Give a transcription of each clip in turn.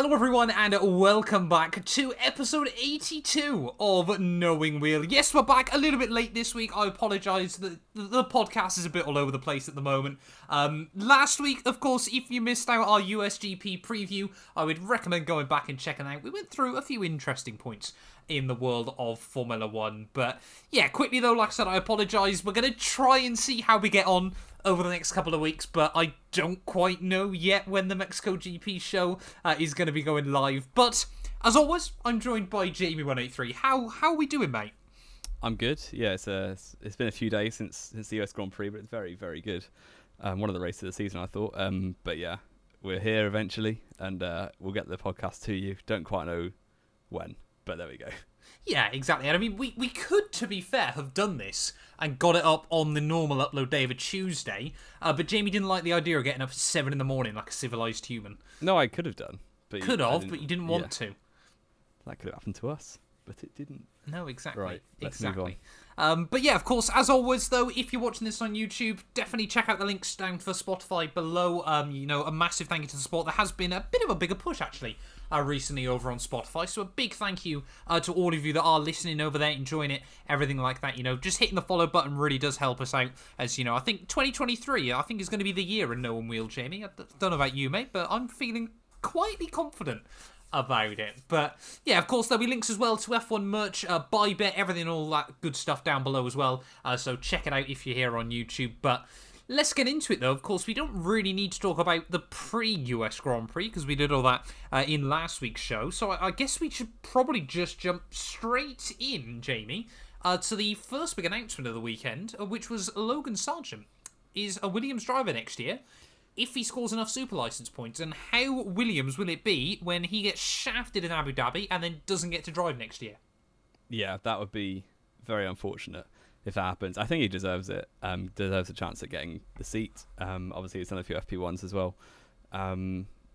Hello everyone and welcome back to episode 82 of Knowing Wheel. Yes, we're back a little bit late this week. I apologise, the podcast is a bit all over the place at the moment. Last week, of course, if you missed out our USGP preview, I would recommend going back and checking out. We went through a few interesting points in the world of Formula 1. But yeah, quickly though, like I said, I apologise. We're going to try and see how we get on over the next couple of weeks, but I don't quite know yet when the Mexico GP show is going to be going live. But as always, I'm joined by Jamie183. How are we doing, mate? I'm good. Yeah, it's been a few days since the US Grand Prix, but it's very, very good. One of the races of the season, I thought. But yeah, we're here eventually, and we'll get the podcast to you. Don't quite know when, but there we go. Yeah, exactly. And I mean, we could, to be fair, have done this and got it up on the normal upload day of a Tuesday, but Jamie didn't like the idea of getting up at 7 in the morning like a civilised human. No, I could have done. But but you didn't want to. That could have happened to us, but it didn't. No, exactly. Right, let's move on. But yeah, of course, as always, though, if you're watching this on YouTube, definitely check out the links down for Spotify below. A massive thank you to the support. There has been a bit of a bigger push, actually, recently over on Spotify. So a big thank you to all of you that are listening over there, enjoying it, everything like that. Just hitting the follow button really does help us out. As I think 2023, I think is going to be the year in Knowing Wheel, Jamie. I don't know about you, mate, but I'm feeling quietly confident about it. But yeah, of course, there'll be links as well to F1 merch, buy bet, everything, all that good stuff down below as well. So check it out if you're here on YouTube. But let's get into it, though. Of course, we don't really need to talk about the pre-US Grand Prix because we did all that in last week's show. So I guess we should probably just jump straight in, Jamie, to the first big announcement of the weekend, which was Logan Sergeant is a Williams driver next year, if he scores enough super license points. And how Williams will it be when he gets shafted in Abu Dhabi and then doesn't get to drive next year? Yeah, that would be very unfortunate if that happens. I think he deserves it. Deserves a chance at getting the seat. Obviously, he's done a few FP1s as well.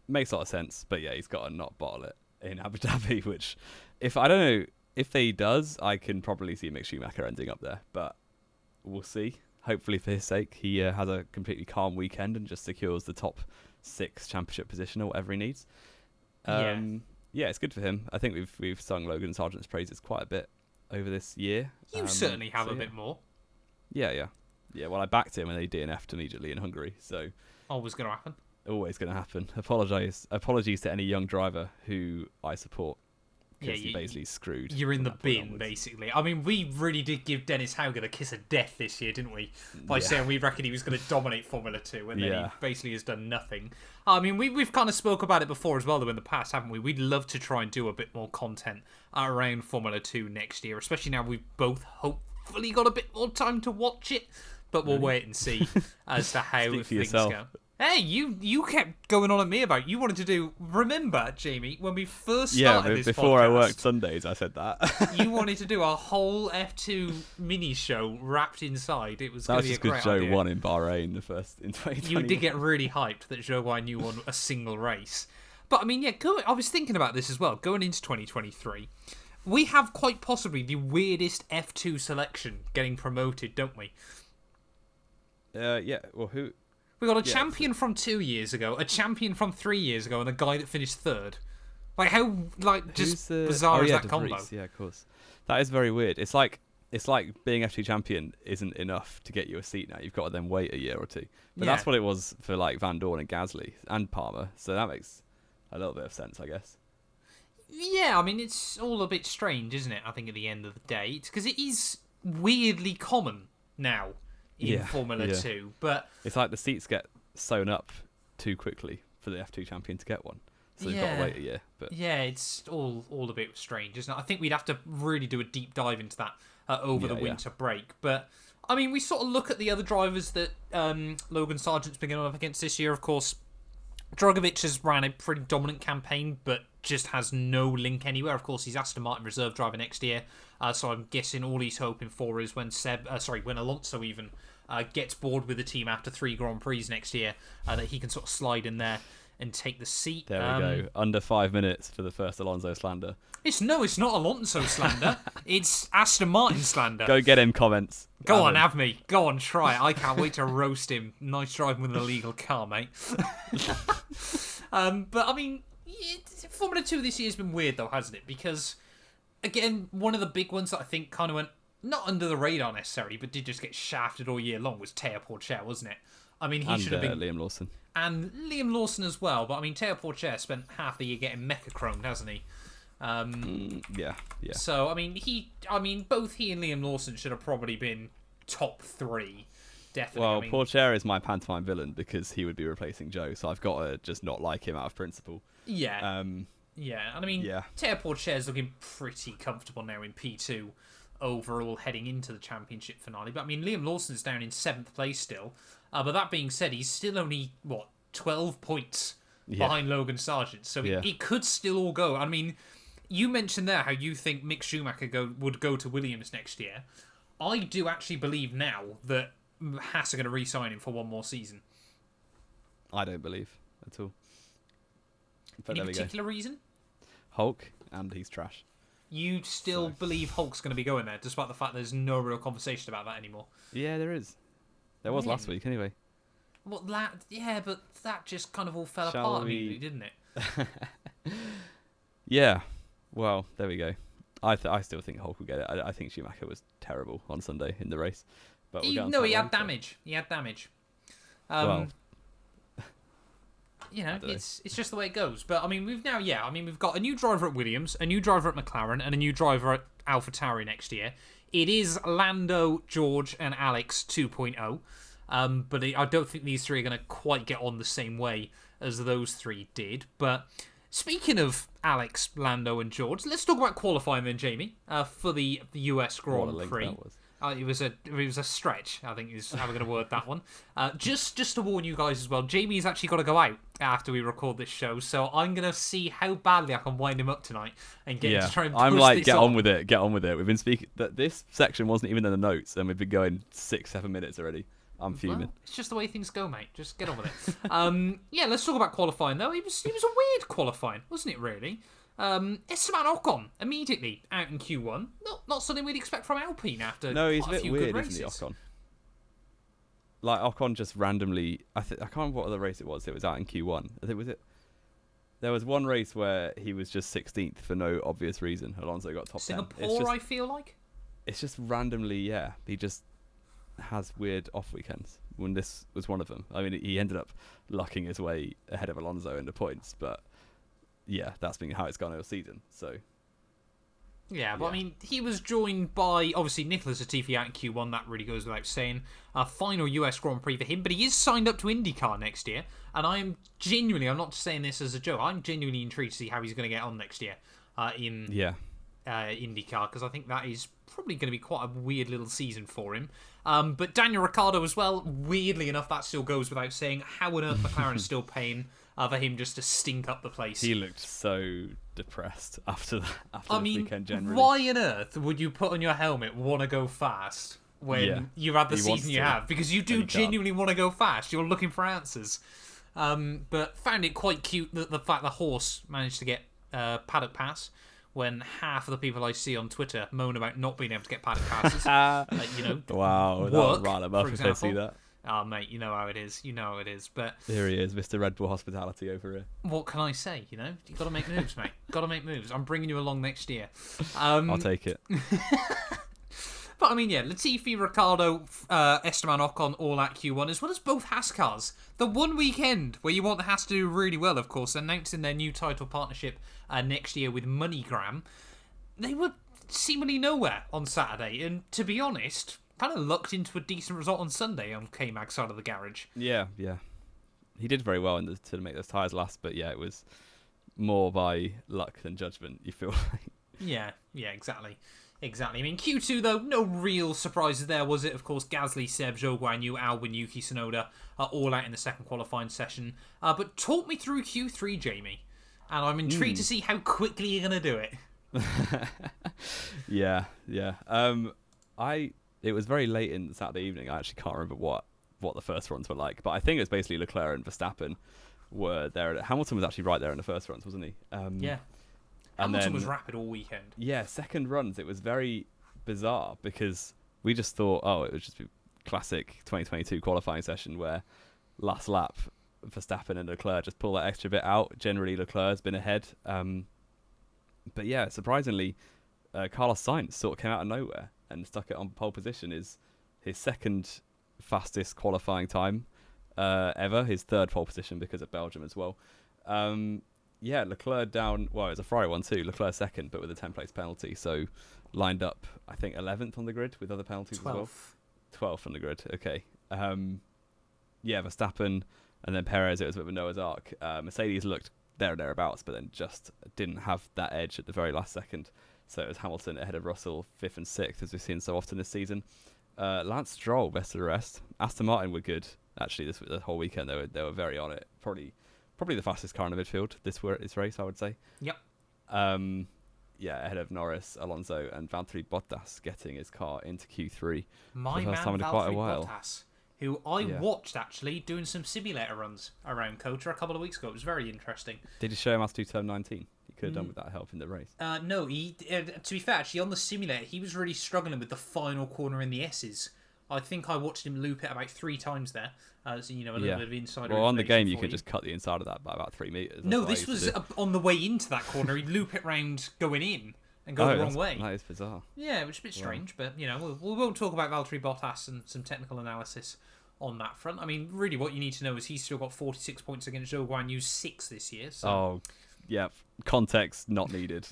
Makes a lot of sense. But yeah, he's got to not bottle it in Abu Dhabi, which, I don't know, if he does, I can probably see Mick Schumacher ending up there. But we'll see. Hopefully, for his sake, he has a completely calm weekend and just secures the top 6 championship position or whatever he needs. Yeah, it's good for him. I think we've sung Logan Sergeant's praises quite a bit over this year. You certainly have a bit more. Yeah. Well, I backed him and they DNF'd immediately in Hungary, so always going to happen. Always going to happen. Apologies to any young driver who I support. Because he basically screwed. You're in the bin, basically. I mean, we really did give Dennis Hauger the kiss of death this year, didn't we? By saying we reckon he was going to dominate Formula 2, and then he basically has done nothing. I mean, we've kind of spoke about it before as well, though, in the past, haven't we? We'd love to try and do a bit more content around Formula 2 next year, especially now we've both hopefully got a bit more time to watch it. But we'll wait and see as to how things go. Hey, you kept going on at me about you wanted to do. Remember, Jamie, when we first started this before podcast, I worked Sundays, I said that you wanted to do a whole F2 mini show wrapped inside. It was going to be a great idea. That was just because Joe won in Bahrain in 2020. You did get really hyped that Joe I knew won a single race. But I mean, yeah, I was thinking about this as well. Going into 2023, we have quite possibly the weirdest F2 selection getting promoted, don't we? Yeah. Well, who? We got a champion from 2 years ago, a champion from 3 years ago, and a guy that finished third. Like, how, bizarre is that combo? Yeah, of course. That is very weird. It's like being F2 champion isn't enough to get you a seat now. You've got to then wait a year or two. But that's what it was for, Van Dorn and Gasly and Palmer. So that makes a little bit of sense, I guess. Yeah, I mean, it's all a bit strange, isn't it? I think at the end of the day. Because it is weirdly common now in Formula 2, but it's like the seats get sewn up too quickly for the F2 champion to get one, so you've got to wait a year. But yeah, it's all a bit strange, isn't it? I think we'd have to really do a deep dive into that over the winter break. But I mean, we sort of look at the other drivers that Logan Sergeant's been going up against this year. Of course, Drogovic has ran a pretty dominant campaign, but just has no link anywhere. Of course, he's Aston Martin reserve driver next year, so I'm guessing all he's hoping for is when Alonso even gets bored with the team after 3 Grand Prix next year, that he can sort of slide in there and take the seat. There we go. Under 5 minutes for the first Alonso slander. It's not Alonso slander. It's Aston Martin slander. Go get him, comments. Go on, have me. Go on, try it. I can't wait to roast him. Nice driving with an illegal car, mate. But I mean, Formula 2 this year has been weird, though, hasn't it? Because, again, one of the big ones that I think kind of went, not under the radar necessarily, but did just get shafted all year long was Teo Porcher, wasn't it? I mean, he should have been... Liam Lawson. And Liam Lawson as well, but I mean, Teo Porcher spent half the year getting mecha chromed, hasn't he? Yeah. So, I mean, both he and Liam Lawson should have probably been top 3. Definitely. Well, I mean, Porcher is my pantomime villain because he would be replacing Joe, so I've got to just not like him out of principle. Yeah. Yeah, and I mean, Yeah. Teo Porcher is looking pretty comfortable now in P2 overall heading into the championship finale. But I mean, Liam Lawson's down in 7th place still. But that being said, he's still only, 12 points behind Logan Sergeant. So it could still all go. I mean, you mentioned there how you think Mick Schumacher would go to Williams next year. I do actually believe now that Haas are going to re-sign him for one more season. I don't believe at all. But Any particular reason? Hulk, and he's trash. You still believe Hulk's going to be going there, despite the fact there's no real conversation about that anymore? Yeah, there is. There was last week, anyway. Well, but that just kind of all fell apart immediately, didn't it? Yeah. Well, there we go. I still think Hulk will get it. I think Schumacher was terrible on Sunday in the race. But he had damage. He had damage. Well, it's just the way it goes. But I mean, we've got a new driver at Williams, a new driver at McLaren, and a new driver at AlphaTauri next year. It is Lando, George, and Alex 2.0. But I don't think these three are going to quite get on the same way as those three did. But speaking of Alex, Lando, and George, let's talk about qualifying then, Jamie, for the US Grand Prix. It was a stretch, I think is how we're going to word that one. Just to warn you guys as well, Jamie's actually got to go out after we record this show, so I'm going to see how badly I can wind him up tonight and get him to try and push I'm like, this get on with it. We've been speaking... This section wasn't even in the notes, and we've been going 6-7 minutes already. I'm fuming. Well, it's just the way things go, mate. Just get on with it. Let's talk about qualifying, though. It was a weird qualifying, wasn't it, really? Esteban Ocon immediately out in Q1. Not something we'd expect from Alpine after he's quite a a few bit good weird, races. isn't he, Ocon? Like, Ocon just randomly... I can't remember what other race it was. It was out in Q1. I think there was one race where he was just 16th for no obvious reason. Alonso got top 10. Singapore, I feel like? It's just randomly, he just has weird off weekends. When this was one of them. I mean, he ended up lucking his way ahead of Alonso in the points, but... Yeah, that's been how it's gone all season. So, I mean, he was joined by obviously Nicholas Latifi out in Q1. That really goes without saying. Final US Grand Prix for him, but he is signed up to IndyCar next year, and I'm not saying this as a joke. I'm genuinely intrigued to see how he's going to get on next year in IndyCar, because I think that is probably going to be quite a weird little season for him. But Daniel Ricciardo as well. Weirdly enough, that still goes without saying. How on earth McLaren's still paying for him just to stink up the place? He looked so depressed after the weekend. Generally, why on earth would you put on your helmet "want to go fast" when you've had the season you have? Because you do genuinely want to go fast. You're looking for answers. But found it quite cute that the fact the horse managed to get paddock pass, when half of the people I see on Twitter moan about not being able to get paddock passes. Wow, work, that'll rile them up for if example. they see that. Oh, mate, you know how it is. But here he is, Mr. Red Bull Hospitality over here. What can I say? You've got to make moves, mate. Got to make moves. I'm bringing you along next year. I'll take it. But I mean, Latifi, Ricciardo, Esteban Ocon, all at Q1, as well as both Haas cars. The one weekend where you want the Haas to do really well, of course, announcing their new title partnership next year with MoneyGram. They were seemingly nowhere on Saturday, and to be honest, kind of lucked into a decent result on Sunday on K-Mag's side of the garage. Yeah. He did very well to make those tyres last, but it was more by luck than judgment, you feel like. Yeah, exactly. I mean, Q2, though, no real surprises there, was it? Of course, Gasly, Seb, Zhou Guanyu, Albon, Yuki Tsunoda are all out in the second qualifying session. But talk me through Q3, Jamie. And I'm intrigued to see how quickly you're going to do it. Yeah. It was very late in Saturday evening. I actually can't remember what the first runs were like. But I think it was basically Leclerc and Verstappen were there. Hamilton was actually right there in the first runs, wasn't he? Yeah. Hamilton was rapid all weekend. Yeah, second runs, it was very bizarre because we just thought, it would just be classic 2022 qualifying session where last lap Verstappen and Leclerc just pull that extra bit out. Generally, Leclerc's been ahead. But yeah, surprisingly, Carlos Sainz sort of came out of nowhere and stuck it on pole position. Is his second fastest qualifying time ever. His third pole position because of Belgium as well. Yeah, Leclerc down. Well, it was a Friday one too. Leclerc second, but with a 10-place penalty. So lined up, I think 11th on the grid with other penalties 12th. as well. 12th on the grid. Okay. Yeah, Verstappen and then Perez. It was a bit of a Noah's Ark. Mercedes looked there or thereabouts, but then just didn't have that edge at the very last second. So it was Hamilton ahead of Russell, 5th and 6th, as we've seen so often this season. Lance Stroll, best of the rest. Aston Martin were good, actually, the whole weekend. They were very on it. Probably the fastest car in the midfield this race, I would say. Yep. Yeah, ahead of Norris, Alonso, and Valtteri Bottas getting his car into Q3 My for the man first time in quite a Valtteri while. Bottas, who I watched actually doing some simulator runs around Kota a couple of weeks ago. It was very interesting. Did you show him how to do turn 19? He could have done with that help in the race. No, he. To be fair, actually, on the simulator, he was really struggling with the final corner in the S's. I think I watched him loop it about 3 times there. So, a little bit of insider. Well, on the game, you for could just cut the inside of that by about 3 meters. No, this was on the way into that corner. He'd loop it round going in and go the wrong way. That is bizarre. Yeah, which is a bit strange, but we won't talk about Valtteri Bottas and some technical analysis on that front. I mean, really, what you need to know is he's still got 46 points against Zhou Guan Yu's 6 this year. So. Oh, yeah. Context not needed,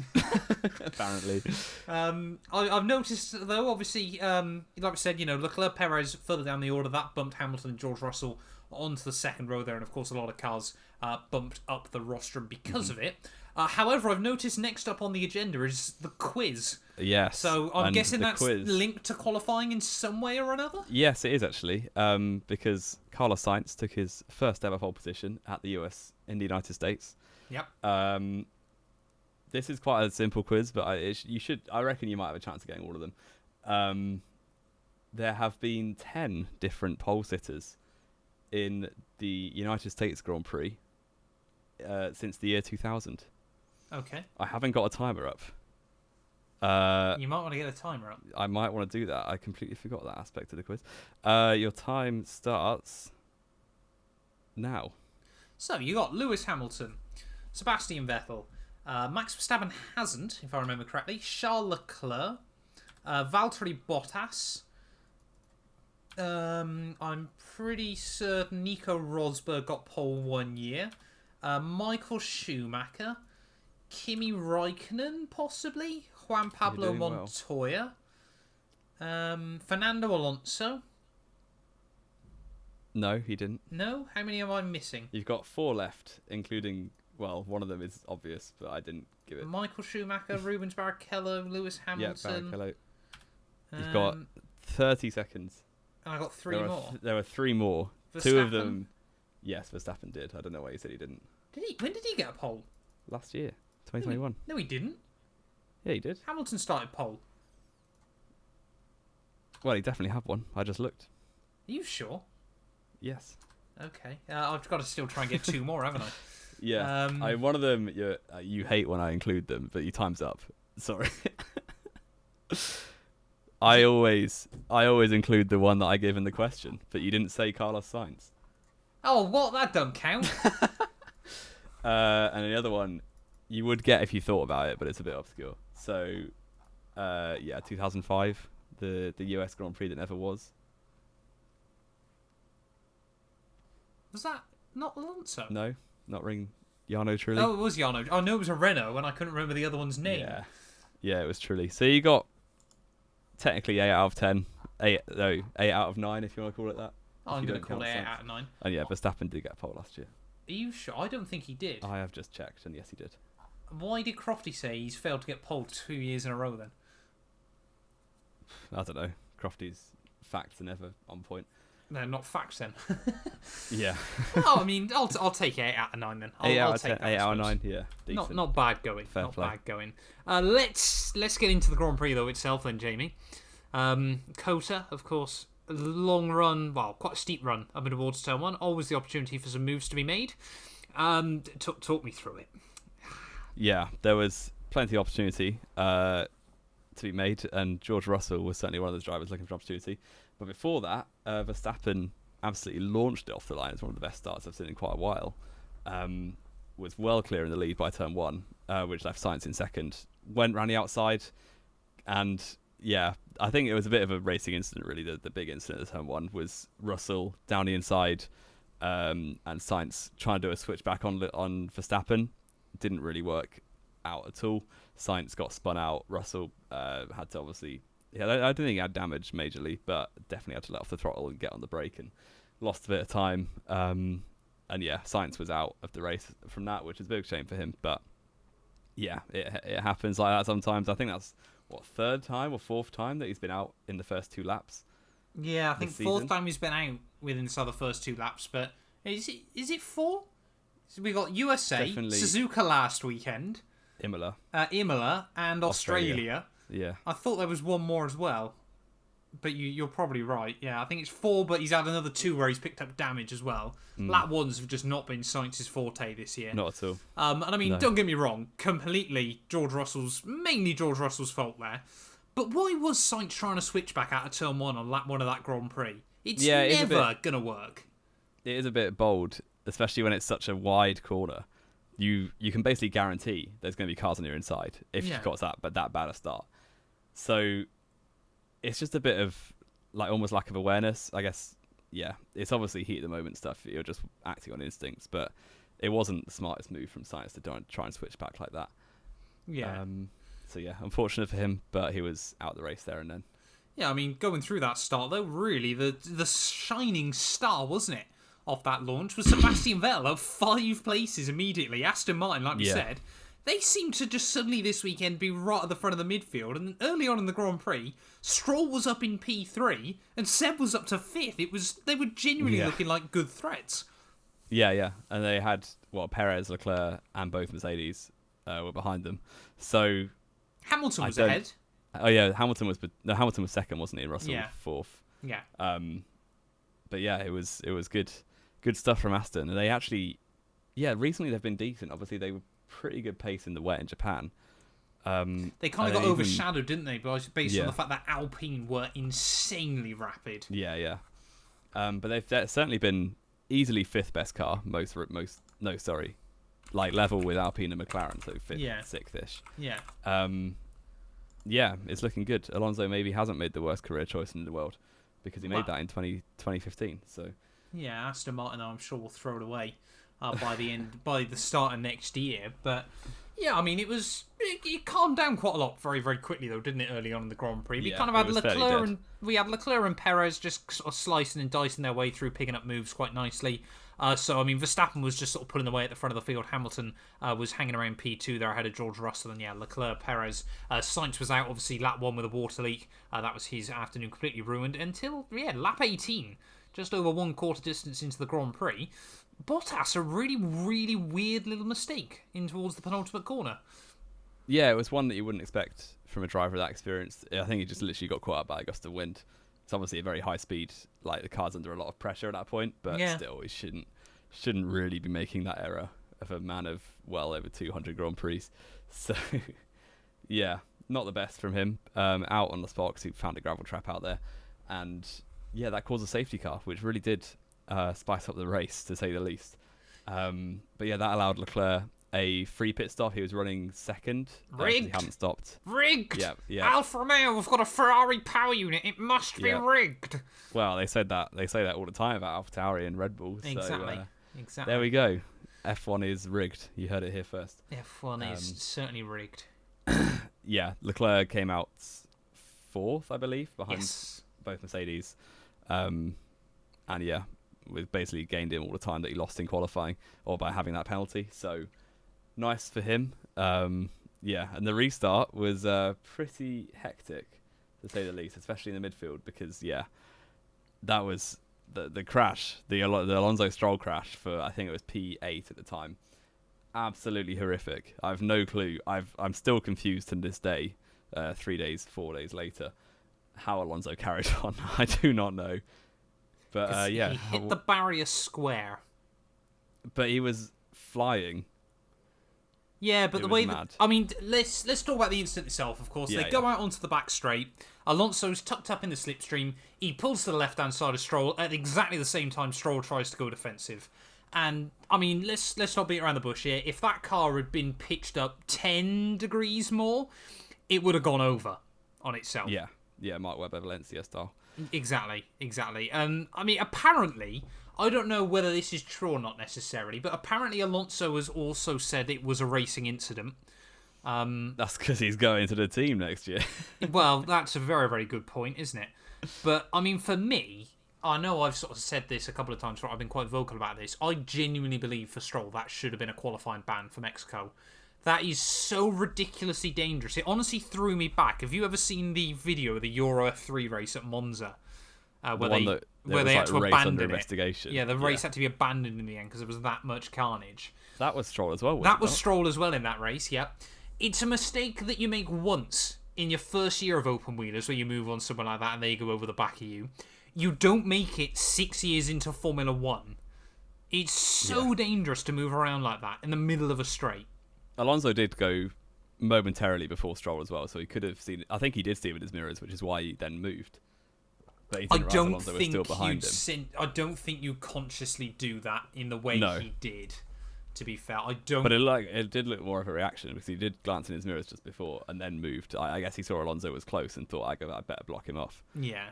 apparently. I've noticed, though, obviously, like I said, Leclerc, Perez further down the order. That bumped Hamilton and George Russell onto the second row there, and of course a lot of cars bumped up the rostrum because of it. However, I've noticed next up on the agenda is the quiz. Yes. So I'm guessing that's linked to qualifying in some way or another? Yes, it is actually, because Carlos Sainz took his first ever pole position at the United States. Yep. This is quite a simple quiz, but I reckon you might have a chance of getting all of them. There have been 10 different pole sitters in the United States Grand Prix since the year 2000. Okay. I haven't got a timer up. You might want to get a timer up. I might want to do that. I completely forgot that aspect of the quiz. Your time starts now. So you got Lewis Hamilton, Sebastian Vettel, Max Verstappen hasn't, if I remember correctly, Charles Leclerc, Valtteri Bottas. I'm pretty certain Nico Rosberg got pole 1 year. Michael Schumacher, Kimi Raikkonen, possibly. Juan Pablo Montoya. Fernando Alonso. No, he didn't. No? How many am I missing? You've got 4 left, including, well, one of them is obvious, but I didn't give it. Michael Schumacher, Rubens Barrichello, Lewis Hamilton. Yeah, Barrichello. You've got 30 seconds. And I got 3 more. There were 3 more. Verstappen? 2 of them, yes, Verstappen did. I don't know why you said he didn't. Did he? When did he get a pole? Last year, 2021. No, he didn't. Yeah, he did. Hamilton started pole. Well, he definitely had one. I just looked. Are you sure? Yes. Okay. I've got to still try and get 2 more, haven't I? Yeah. One of them, you hate when I include them, but your time's up. Sorry. I always include the one that I give in the question, but you didn't say Carlos Sainz. Oh, what? That don't count. And the other one, you would get if you thought about it, but it's a bit obscure. So, 2005, the US Grand Prix that never was. Was that not Alonso? No, not ring. Jarno Trulli. Oh, it was Jarno. I know it was a Renault, and I couldn't remember the other one's name. Yeah, it was Trulli. So you got technically 8 out of 10. 8 out of 9, if you want to call it that. Oh, I'm going to call it 8 out of 9. And yeah, Verstappen did get a pole last year. Are you sure? I don't think he did. I have just checked, and yes, he did. Why did Crofty say he's failed to get pole 2 years in a row then? I don't know. Crofty's facts are never on point. No, not facts then. Yeah. Oh, I mean, I'll take 8 out of 9 then. 8 out I'll of take 10. that, 8 out of 9. Yeah. Decent. Not bad going. Fair play. Bad going. Let's get into the Grand Prix though itself then, Jamie. Kota, of course, a long run, well, quite a steep run up towards turn 1. Always the opportunity for some moves to be made. Talk me through it. Yeah, there was plenty of opportunity to be made, and George Russell was certainly one of those drivers looking for opportunity. But before that, Verstappen absolutely launched it off the line. It's one of the best starts I've seen in quite a while. Was well clear in the lead by turn 1, which left Sainz in second. Went round the outside, and yeah, I think it was a bit of a racing incident, really. The big incident at turn 1 was Russell down the inside, and Sainz trying to do a switchback on Verstappen. Didn't really work out at all. Sainz got spun out. Russell had to obviously... Yeah, I don't think he had damage majorly, but definitely had to let off the throttle and get on the brake, and lost a bit of time. And yeah, Sainz was out of the race from that, which is a big shame for him. But yeah, it happens like that sometimes. I think that's, third time or fourth time that he's been out in the first 2 laps. Yeah, I think fourth time he's been out within the first 2 laps. But is it 4? So we got USA, definitely. Suzuka last weekend, Imola, and Australia. Yeah, I thought there was one more as well, but you're probably right. Yeah, I think it's 4, but he's had another 2 where he's picked up damage as well. Lap 1s have just not been Sainz's forte this year. Not at all. And I mean, Don't get me wrong, completely mainly George Russell's fault there. But why was Sainz trying to switch back out of turn 1 on lap 1 of that Grand Prix? It's never going to work. It is a bit bold, especially when it's such a wide corner. You can basically guarantee there's going to be cars on your inside if you've got that bad a start. So it's just a bit of almost lack of awareness, I guess. Yeah, it's obviously heat of the moment stuff. You're just acting on instincts, but it wasn't the smartest move from Sainz to try and switch back like that. Yeah. So yeah, unfortunate for him, but he was out of the race there and then. Yeah, I mean, going through that start though, really the shining star, wasn't it, of that launch was Sebastian Vettel up 5 places immediately. Aston Martin, like we said, they seem to just suddenly this weekend be right at the front of the midfield. And early on in the Grand Prix, Stroll was up in P3 and Seb was up to 5th. They were genuinely looking like good threats. Yeah. And they had, Perez, Leclerc, and both Mercedes were behind them. So Hamilton was ahead. Oh yeah, Hamilton was second, wasn't he? Russell 4th. Yeah. But yeah, it was good stuff from Aston. And they actually, recently they've been decent. Obviously, they were pretty good pace in the wet in Japan. They kind of got overshadowed, didn't they? Based on the fact that Alpine were insanely rapid. Yeah. But they've certainly been easily 5th best car. Level with Alpine and McLaren, so 5th, 6th-ish. Yeah. Yeah, it's looking good. Alonso maybe hasn't made the worst career choice in the world because he made that in 2015. So yeah, Aston Martin, I'm sure, will throw it away by the start of next year. But yeah, I mean, it calmed down quite a lot very, very quickly though, didn't it? Early on in the Grand Prix, we kind of had Leclerc and Perez just sort of slicing and dicing their way through, picking up moves quite nicely. So, I mean, Verstappen was just sort of pulling away at the front of the field. Hamilton was hanging around P2 there ahead of George Russell. And, Leclerc, Perez. Sainz was out, obviously, lap 1 with a water leak. That was his afternoon completely ruined until, lap 18. Just over 1/4 distance into the Grand Prix. Bottas, a really, really weird little mistake in towards the penultimate corner. Yeah, it was one that you wouldn't expect from a driver of that experience. I think he just literally got caught out by a gust of wind. It's obviously a very high speed, the car's under a lot of pressure at that point, but still, he shouldn't really be making that error of a man of well over 200 Grand Prix. So, yeah, not the best from him. Out on the spot because he found a gravel trap out there, and that caused a safety car, which really did spice up the race, to say the least. But that allowed Leclerc a free pit stop. He was running second. Rigged. He hadn't stopped. Rigged. Yeah. Alfa Romeo, we've got a Ferrari power unit. It must be rigged. Well, they say that all the time about AlphaTauri and Red Bull. Exactly. So, exactly. There we go. F1 is rigged. You heard it here first. F1 is certainly rigged. Leclerc came out 4th, I believe, behind both Mercedes. With basically gained him all the time that he lost in qualifying, or by having that penalty. So nice for him. And the restart was pretty hectic, to say the least, especially in the midfield, because that was the crash, the Alonso Stroll crash for, I think it was P8 at the time. Absolutely horrific. I have no clue. I'm still confused to this day, 4 days later, how Alonso carried on. I do not know. But he hit the barrier square. But he was flying. Yeah, but It the was way mad. that, I mean, let's talk about the incident itself. Of course, they go out onto the back straight. Alonso's tucked up in the slipstream. He pulls to the left-hand side of Stroll at exactly the same time Stroll tries to go defensive. And I mean, let's not beat around the bush here. If that car had been pitched up 10 degrees more, it would have gone over on itself. Yeah, Mark Webber Valencia style. Exactly. I mean, apparently, I don't know whether this is true or not necessarily, but apparently Alonso has also said it was a racing incident. That's because he's going to the team next year. Well, that's a very, very good point, isn't it? But, I mean, for me, I know I've sort of said this a couple of times, I've been quite vocal about this. I genuinely believe for Stroll that should have been a qualifying ban for Mexico. That is so ridiculously dangerous. It honestly threw me back. Have you ever seen the video of the Euro F3 race at Monza? Where they had to abandon it. Yeah, the race had to be abandoned in the end because there was that much carnage. That was Stroll as well. That was Stroll as well in that race, yeah. It's a mistake that you make once in your first year of open wheelers where you move on somewhere like that and they go over the back of you. You don't make it 6 years into Formula 1. It's so dangerous to move around like that in the middle of a straight. Alonso did go momentarily before Stroll as well, so he could have seen it. I think he did see it with his mirrors, which is why he then moved. But he didn't realize Alonso was still behind him. I don't think you consciously do that in the way he did. To be fair, I don't. But it did look more of a reaction because he did glance in his mirrors just before and then moved. I guess he saw Alonso was close and thought, I better block him off. Yeah,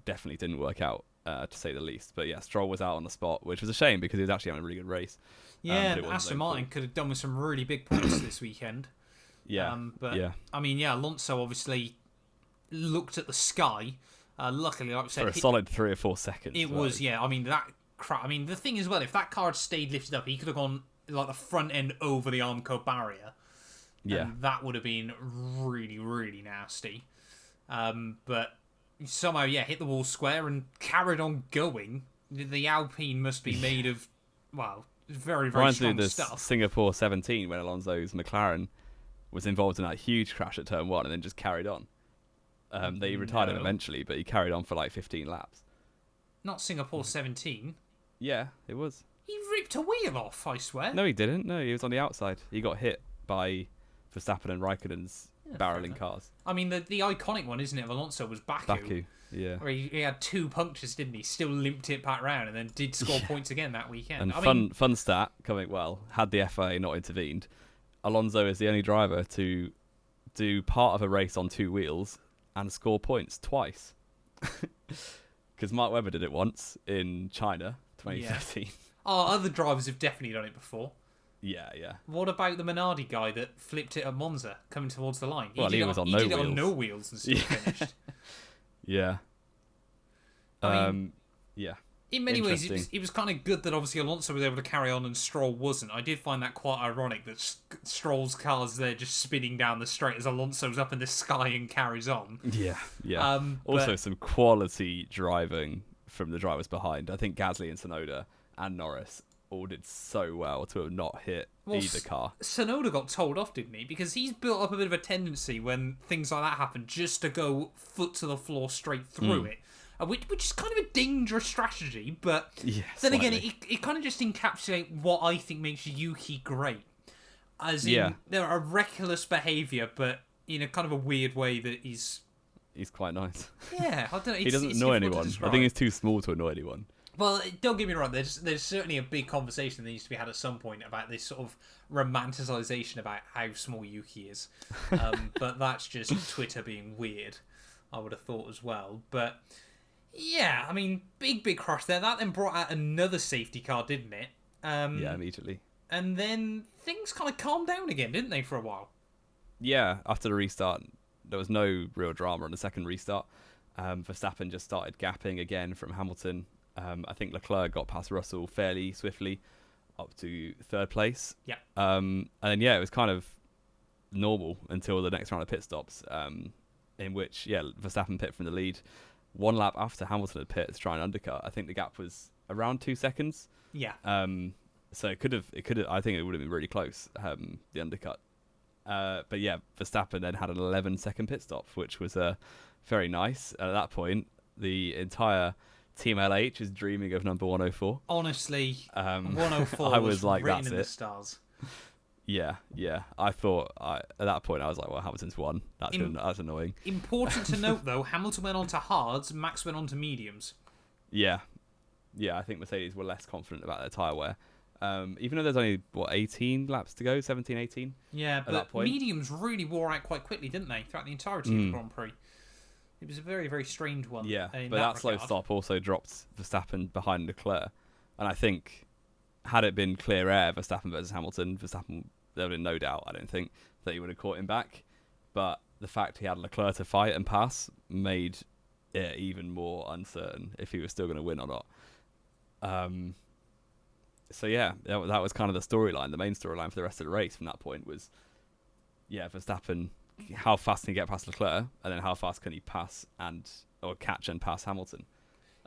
definitely didn't work out to say the least. But yeah, Stroll was out on the spot, which was a shame because he was actually having a really good race. Yeah, Aston Martin could have done with some really big points this weekend. Yeah, I mean, Alonso obviously looked at the sky. Luckily, like I said, for a solid 3 or 4 seconds. It was, yeah. I mean, that crap. I mean, the thing is, well, if that car had stayed lifted up, he could have gone like the front end over the Armco barrier. Yeah, and that would have been really, really nasty. But somehow, hit the wall square and carried on going. The Alpine must be made of, well, very, very strong stuff. Singapore 17 when Alonso's McLaren was involved in that huge crash at turn 1 and then just carried on. They retired him eventually, but he carried on for like 15 laps. Not Singapore 17. Yeah, it was. He ripped a wheel off, I swear. No, he didn't. No, he was on the outside. He got hit by Verstappen and Raikkonen's barreling cars. I mean, the iconic one, isn't it, of Alonso was Baku. Yeah. Where he had 2 punctures, didn't he? Still limped it back round and then did score points again that weekend. And fun stat, coming had the FIA not intervened, Alonso is the only driver to do part of a race on 2 wheels and score points twice. Because Mark Webber did it once in China, 2013. Other drivers have definitely done it before. Yeah. What about the Minardi guy that flipped it at Monza, coming towards the line? He was on no wheels. He did it on no wheels and still finished. Yeah. I mean, yeah. In many ways, it was kind of good that obviously Alonso was able to carry on and Stroll wasn't. I did find that quite ironic that Stroll's car's there just spinning down the straight as Alonso's up in the sky and carries on. Yeah. Also, some quality driving from the drivers behind. I think Gasly and Tsunoda and Norris all did so well to have not hit either car. Tsunoda got told off, didn't he? Because he's built up a bit of a tendency when things like that happen just to go foot to the floor straight through it. Which is kind of a dangerous strategy, but then again, it kind of just encapsulates what I think makes Yuki great. As in, there are reckless behaviour, but in a kind of a weird way that he's quite nice. Yeah, I don't know. He doesn't annoy anyone. I think he's too small to annoy anyone. Well, don't get me wrong. There's certainly a big conversation that needs to be had at some point about this sort of romanticisation about how small Yuki is. But that's just Twitter being weird, I would have thought as well. But yeah, I mean, big crash there. That then brought out another safety car, didn't it? Yeah, immediately. And then things kind of calmed down again, didn't they, for a while? Yeah, after the restart, there was no real drama on the second restart. Verstappen just started gapping again from Hamilton. I think Leclerc got past Russell fairly swiftly up to 3rd place. Yeah. And then, it was kind of normal until the next round of pit stops, in which, Verstappen pit from the lead 1 lap after Hamilton had pit to try and undercut. I think the gap was around 2 seconds. Yeah. So it could have. I think it would have been really close, the undercut. But Verstappen then had an 11-second pit stop, which was very nice. At that point, the entire Team LH is dreaming of number 104. Honestly, 104 I was like, written that's in it. the stars. Yeah. I thought at that point I was like, well, Hamilton's won. That's annoying. Important to note though, Hamilton went on to hards, Max went on to mediums. Yeah. I think Mercedes were less confident about their tyre wear. Even though there's only 18 laps to go, 17, 18. Yeah, but mediums really wore out quite quickly, didn't they? Throughout the entirety of the Grand Prix. It was a very, very strange one. Yeah, but that slow stop also dropped Verstappen behind Leclerc. And I think, had it been clear air, Verstappen versus Hamilton, there would have been no doubt, I don't think, that he would have caught him back. But the fact he had Leclerc to fight and pass made it even more uncertain if he was still going to win or not. So yeah, that was kind of the storyline. The main storyline for the rest of the race from that point was, Verstappen, how fast can he get past Leclerc, and then how fast can he catch and pass Hamilton.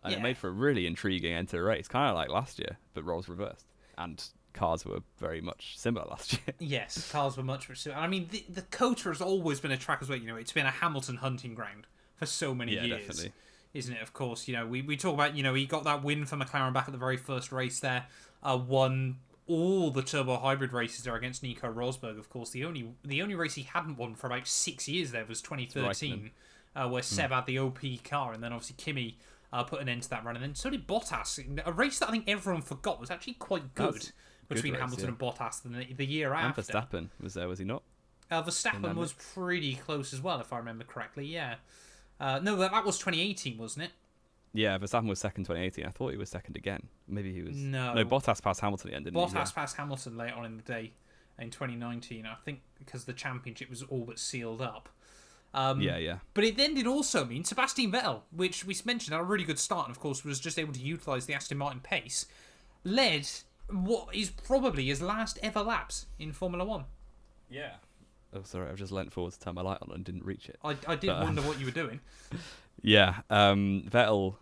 And it made for a really intriguing end to the race, kind of like last year, but roles reversed. And cars were very much similar last year. Yes, cars were much similar. I mean, the COTA has always been a track as well. It's been a Hamilton hunting ground for so many years. Definitely. Isn't it? Of course, we talk about, he got that win for McLaren back at the very first race there, won all the turbo hybrid races there against Nico Rosberg. Of course, the only race he hadn't won for about 6 years there was 2013, where Seb had the OP car, and then obviously Kimi put an end to that run, and then so did Bottas. A race that I think everyone forgot was actually quite good between Hamilton and Bottas the year after. And Verstappen was there, was he not? Verstappen was pretty close as well, if I remember correctly. Yeah. No, that was 2018, wasn't it? Yeah, Verstappen was second 2018. I thought he was second again. Maybe he was... No, Bottas passed Hamilton at the end, didn't he? Bottas passed Hamilton later on in the day in 2019, I think, because the championship was all but sealed up. But it then did also mean Sebastian Vettel, which we mentioned had a really good start, and of course was just able to utilise the Aston Martin pace, led what is probably his last ever laps in Formula 1. Yeah. Oh, sorry, I've just leant forward to turn my light on and didn't reach it. I did wonder what you were doing. Yeah, Vettel,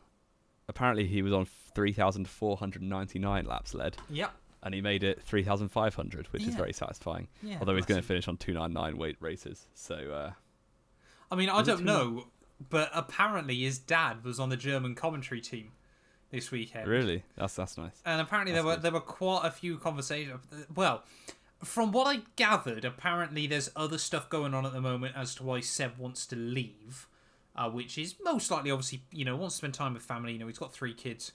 apparently he was on 3,499 laps led. Yep. And he made it 3,500, which is very satisfying. Yeah, although he's going to finish on 299 weight races. So, I mean, I don't know, but apparently his dad was on the German commentary team this weekend. Really? That's nice. And apparently there were quite a few conversations. Well, from what I gathered, apparently there's other stuff going on at the moment as to why Seb wants to leave, which is most likely, obviously, wants to spend time with family. He's got 3 kids.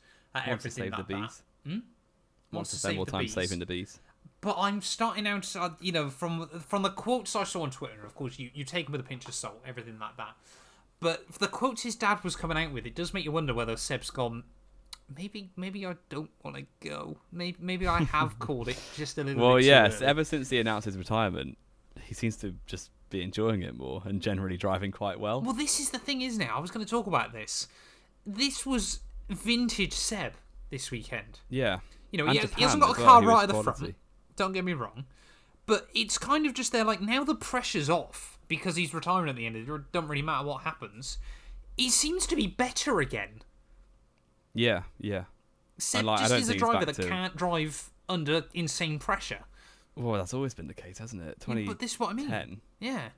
Wants to save the bees. Wants to spend more time saving the bees. But I'm starting out, from the quotes I saw on Twitter, and of course you take them with a pinch of salt, everything like that. But the quotes his dad was coming out with, it does make you wonder whether Seb's gone, maybe I don't want to go. Maybe I have called it just a little bit. Well, yes, ever since he announced his retirement, he seems to just be enjoying it more and generally driving quite well. Well, this is the thing, isn't it? I was going to talk about this. This was vintage Seb this weekend. Yeah. He hasn't got a car right at the front. Don't get me wrong. But it's kind of just there, like, now the pressure's off because he's retiring at the end of it. It doesn't really matter what happens. He seems to be better again. Yeah. Seb just is a driver that can't drive under insane pressure. Well, that's always been the case, hasn't it? But this is what I mean. 10. Yeah.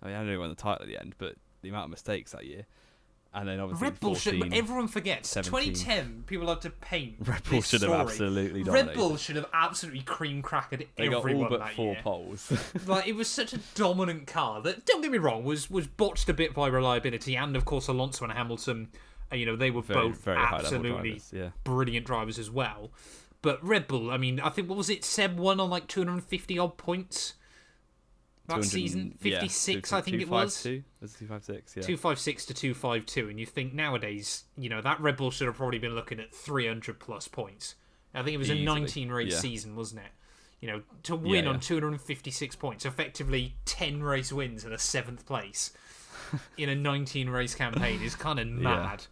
I mean, I know he won the title at the end, but the amount of mistakes that year. And then obviously Red Bull 14, everyone forgets. 17. 2010, people love to paint Red Bull should have absolutely dominated. Red Bull should have absolutely cream crackered everyone that year. They got all but 4 poles. Like, it was such a dominant car that, don't get me wrong, was botched a bit by reliability, and of course Alonso and Hamilton, they were both very absolutely brilliant drivers as well. But Red Bull, I mean, I think, what was it? Seb won on like 250 odd points that season. 56, I think it was. 256, yeah. 256 to 252, and you think nowadays, that Red Bull should have probably been looking at 300 plus points. I think it was a 19 race season, wasn't it? To win on 256 points, effectively 10 race wins and a 7th place in a 19 race campaign is kind of mad.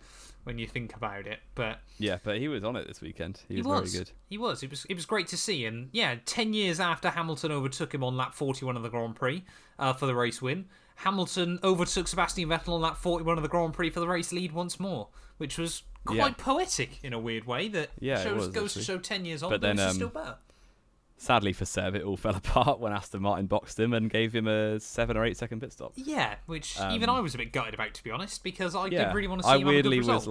When you think about it, but he was on it this weekend. He was very good. He was. It was great to see, and 10 years after Hamilton overtook him on lap 41 of the Grand Prix for the race win, Hamilton overtook Sebastian Vettel on lap 41 of the Grand Prix for the race lead once more, which was quite poetic in a weird way. That goes to show 10 years on, but then still better. Sadly for Seb, it all fell apart when Aston Martin boxed him and gave him a 7 or 8 second pit stop. Yeah, which even I was a bit gutted about, to be honest, because I did really want to see him have a good result.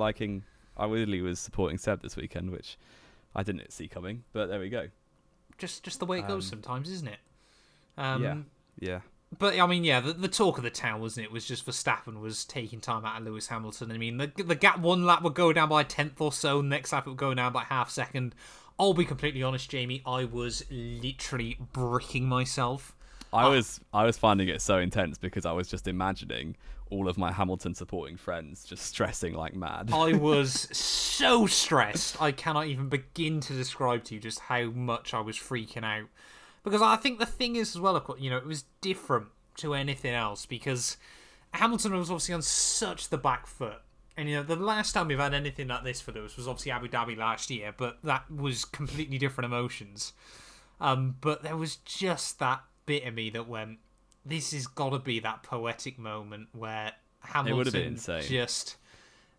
I weirdly was supporting Seb this weekend, which I didn't see coming, but there we go. Just the way it goes sometimes, isn't it? Yeah. But I mean, yeah, the talk of the town, wasn't it? Was just Verstappen was taking time out of Lewis Hamilton. I mean, the gap one lap would go down by a tenth or so. Next lap it would go down by half second. I'll be completely honest, Jamie. I was literally bricking myself. I was finding it so intense because I was just imagining all of my Hamilton supporting friends just stressing like mad. I was so stressed. I cannot even begin to describe to you just how much I was freaking out. Because I think the thing is as well, it was different to anything else because Hamilton was obviously on such the back foot. And, the last time we've had anything like this for Lewis was obviously Abu Dhabi last year, but that was completely different emotions. But there was just that bit of me that went, this has got to be that poetic moment where Hamilton it would have been insane.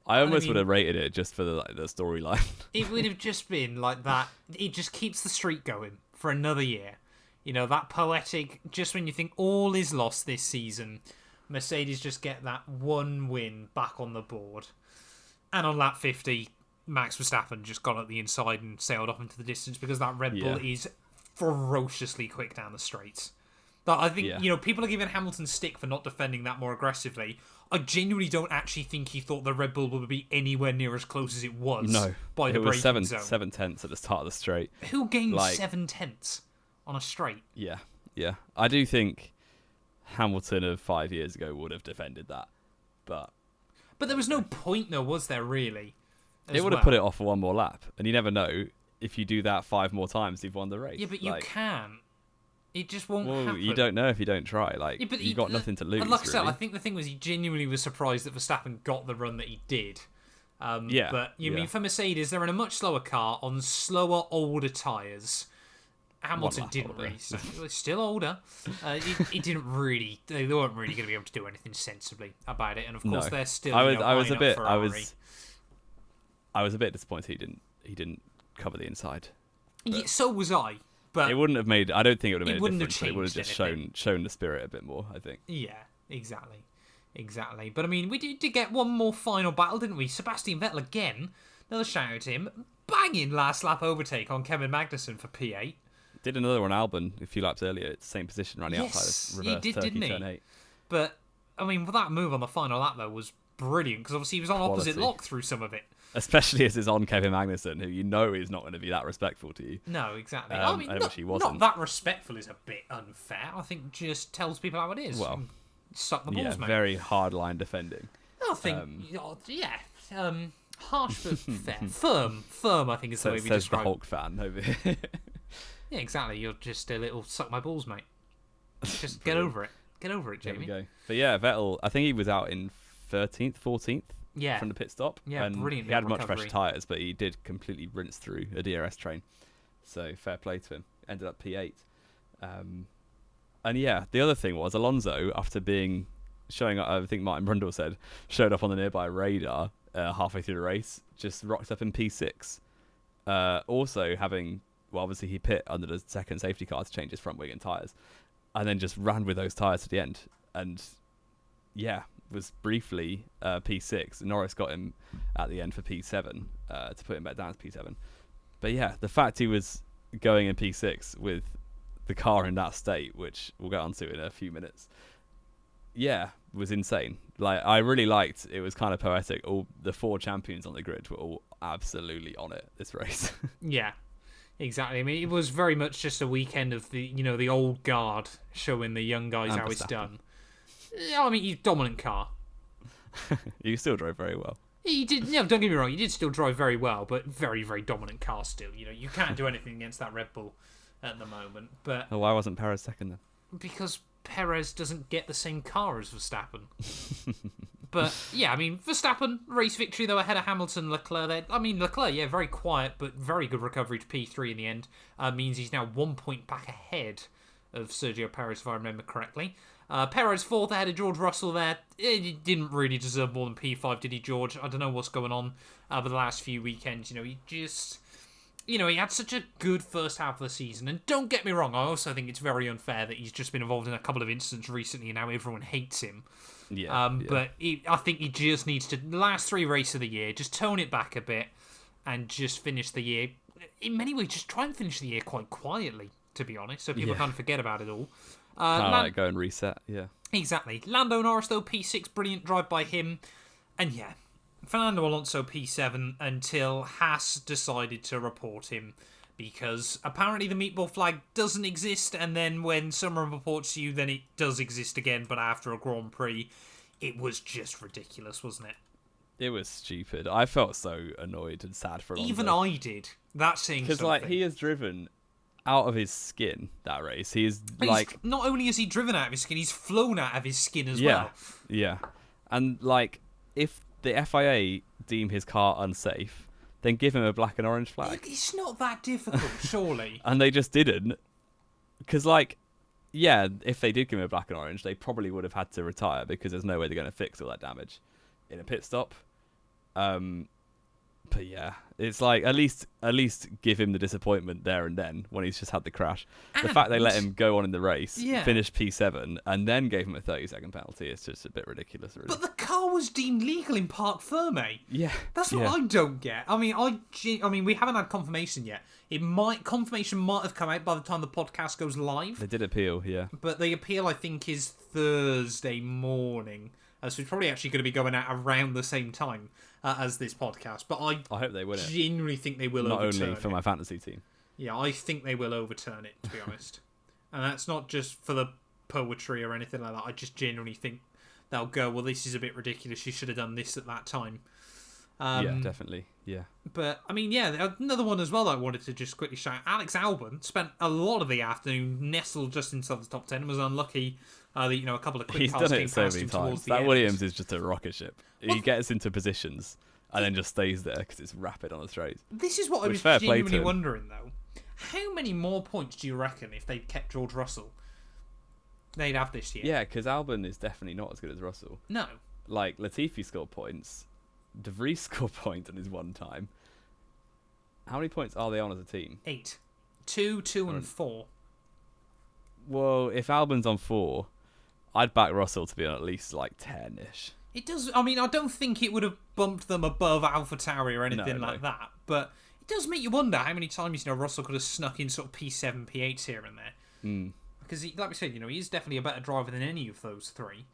I would have rated it just for the storyline. It would have just been like that. It just keeps the streak going for another year. That poetic, just when you think all is lost this season, Mercedes just get that one win back on the board. And on lap 50, Max Verstappen just got at the inside and sailed off into the distance because that Red Bull is ferociously quick down the straights. But I think, people are giving Hamilton stick for not defending that more aggressively. I genuinely don't actually think he thought the Red Bull would be anywhere near as close as it was. No, by the braking zone. It was 7/10 at the start of the straight. Who gained 7/10 on a straight? Yeah. I do think Hamilton of 5 years ago would have defended that, but there was no point, though, was there really? It would have put it off for one more lap, and you never know if you do that 5 more times, you've won the race. Yeah, but you can. It just won't happen. You don't know if you don't try. You've got nothing to lose. Like I said, I think the thing was he genuinely was surprised that Verstappen got the run that he did. But I mean, for Mercedes, they're in a much slower car on slower, older tyres. Hamilton didn't really. Still older. He didn't really. They weren't really going to be able to do anything sensibly about it. And of course, they're still. I was a bit disappointed he didn't cover the inside. So was I. But it wouldn't have made. I don't think it would have made a difference. It would have just shown the spirit a bit more, I think. Yeah, exactly. But I mean, we did get one more final battle, didn't we? Sebastian Vettel again. Another shout out to him. Banging last lap overtake on Kevin Magnussen for P8. Did another one, Albon, a few laps earlier. It's the same position, running outside of reverse. He did, didn't he? Turn 8. But I mean, that move on the final lap though was brilliant because obviously he was on opposite lock through some of it. Especially as it's on Kevin Magnussen, who is not going to be that respectful to you. No, exactly. I mean, not that respectful is a bit unfair. I think just tells people how it is. Well, suck the balls, mate. Very hard line defending. I think, harsh but fair. Firm, I think is the way we describe it. Says the Hulk fan over here. Yeah, exactly. You're just a little suck my balls, mate. Just get over it. Get over it, Jamie. There we go. But yeah, Vettel, I think he was out in 13th, 14th. Yeah. From the pit stop. Yeah, and brilliant. He had much fresher tyres, but he did completely rinse through a DRS train. So fair play to him. Ended up P8. And yeah, the other thing was Alonso, after showing up, I think Martin Brundle said, showed up on the nearby radar halfway through the race, just rocked up in P6. Also having, obviously he pit under the second safety car to change his front wing and tyres, and then just ran with those tyres to the end. And yeah, was briefly P6. Norris got him at the end for P7 to put him back down to P7. But yeah, the fact he was going in P6 with the car in that state, which we'll get onto in a few minutes, was insane. I really liked it. Was kind of poetic. All the 4 champions on the grid were all absolutely on it this race. Yeah, exactly. I mean, it was very much just a weekend of the old guard showing the young guys how it's done. I mean, he's dominant car. You still drove very well. He did. Don't get me wrong. He did still drive very well, but very, very dominant car still. You can't do anything against that Red Bull at the moment. But why wasn't Perez second then? Because Perez doesn't get the same car as Verstappen. But yeah, I mean, Verstappen race victory though ahead of Hamilton, Leclerc. Leclerc, very quiet but very good recovery to P3 in the end. Means he's now 1 point back ahead of Sergio Perez, if I remember correctly. Perez 4th ahead of George Russell there. He didn't really deserve more than P5, did he, George? I don't know what's going on with the last few weekends. He had such a good first half of the season. And don't get me wrong, I also think it's very unfair that he's just been involved in a couple of incidents recently and now everyone hates him. But I think he just needs to, the last 3 races of the year, just tone it back a bit and just finish the year in many ways, just try and finish the year quite quietly, to be honest, so people kind of forget about it all. Kind of like go and reset, yeah. Exactly. Lando Norris, though, P6, brilliant drive by him. And yeah, Fernando Alonso P7 until Haas decided to report him, because apparently the meatball flag doesn't exist, and then when someone reports you, then it does exist again, but after a Grand Prix. It was just ridiculous, wasn't it? It was stupid. I felt so annoyed and sad for Alonso. Even I did. That's saying something. Because, like, he has driven out of his skin that race. He is, like... Not only has he driven out of his skin, he's flown out of his skin as well. Yeah. And, like, if the FIA deem his car unsafe, then give him a black and orange flag. It's not that difficult, surely. And they just didn't. Because, like... Yeah, if they did give him a black and orange, they probably would have had to retire because there's no way they're going to fix all that damage in a pit stop. But yeah, it's like at least give him the disappointment there and then when he's just had the crash. The fact they let him go on in the race, finish P7, and then gave him a 30-second penalty is just a bit ridiculous, really. But the car was deemed legal in Parc Ferme. Yeah, that's what I don't get. I mean, we haven't had confirmation yet. Confirmation might have come out by the time the podcast goes live. They did appeal, yeah. But the appeal, I think, is Thursday morning. So it's probably actually going to be going out around the same time as this podcast. But I hope they win it. Genuinely think they will not overturn it. Not only for my fantasy team. Yeah, I think they will overturn it, to be honest. And that's not just for the poetry or anything like that. I just genuinely think they'll go, well, this is a bit ridiculous. You should have done this at that time. Yeah, definitely. Yeah. But, I mean, yeah, another one as well that I wanted to just quickly shout. Alex Albon spent a lot of the afternoon nestled just inside the top 10 and was unlucky that, a couple of quick cars came past him towards the end. That Williams is just a rocket ship. He gets into positions and then just stays there because it's rapid on the straight. This is what I was genuinely wondering, though. How many more points do you reckon if they'd kept George Russell they'd have this year? Yeah, because Albon is definitely not as good as Russell. No. Like, Latifi scored points. De Vries scored points in his one time. How many points are they on as a team? 8. 2, 2, and 4. Well, if Albon's on 4, I'd back Russell to be on at least like 10-ish. It does. I mean, I don't think it would have bumped them above AlphaTauri or anything like that, but it does make you wonder how many times Russell could have snuck in sort of P7, P8s here and there. Because, like we said, he is definitely a better driver than any of those three.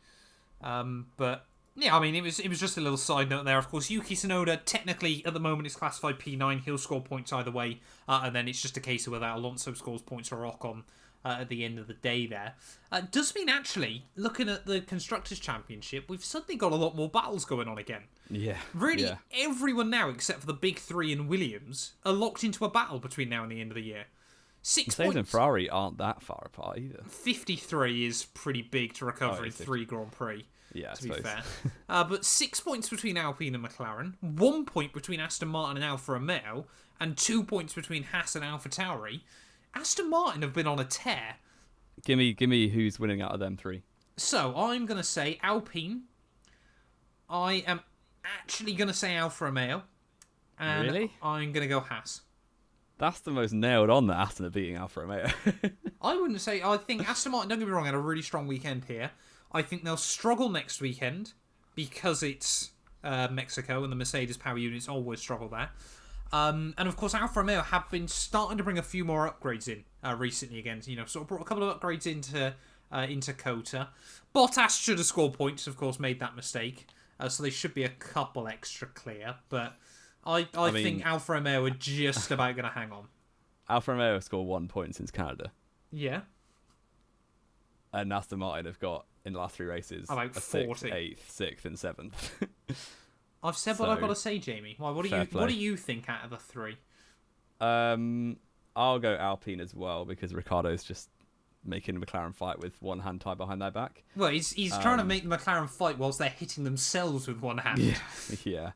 But yeah, I mean, it was just a little side note there. Of course, Yuki Tsunoda technically at the moment is classified P9. He'll score points either way, and then it's just a case of whether Alonso scores points or Ocon at the end of the day there. Does mean, actually, looking at the Constructors' Championship, we've suddenly got a lot more battles going on again. Yeah. Really, everyone now, except for the big three and Williams, are locked into a battle between now and the end of the year. 6 Mercedes points. And Ferrari aren't that far apart either. 53 is pretty big to recover in 3 Grand Prix. Yeah, to be fair. But 6 points between Alpine and McLaren, 1 point between Aston Martin and Alfa Romeo, and 2 points between Haas and AlphaTauri. Aston Martin have been on a tear. Give me who's winning out of them 3. So, I'm going to say Alpine. I am actually going to say Alfa Romeo. And really? I'm going to go Haas. That's the most nailed on that Aston are beating Alfa Romeo. I wouldn't say... I think Aston Martin, don't get me wrong, had a really strong weekend here. I think they'll struggle next weekend because it's Mexico and the Mercedes power units always struggle there. And of course, Alfa Romeo have been starting to bring a few more upgrades in recently again. Sort of brought a couple of upgrades into Kota. Bottas should have scored points, of course, made that mistake. So they should be a couple extra clear. But I think Alfa Romeo are just about going to hang on. Alfa Romeo have scored 1 point since Canada. Yeah. And Aston Martin have got, in the last 3 races, about 40. 6th, 8th, 6th, and 7th. I've said what I've got to say, Jamie. Why? What do you think out of the 3? I'll go Alpine as well because Ricciardo's just making McLaren fight with one hand tied behind their back. Well, he's trying to make McLaren fight whilst they're hitting themselves with one hand. Yeah.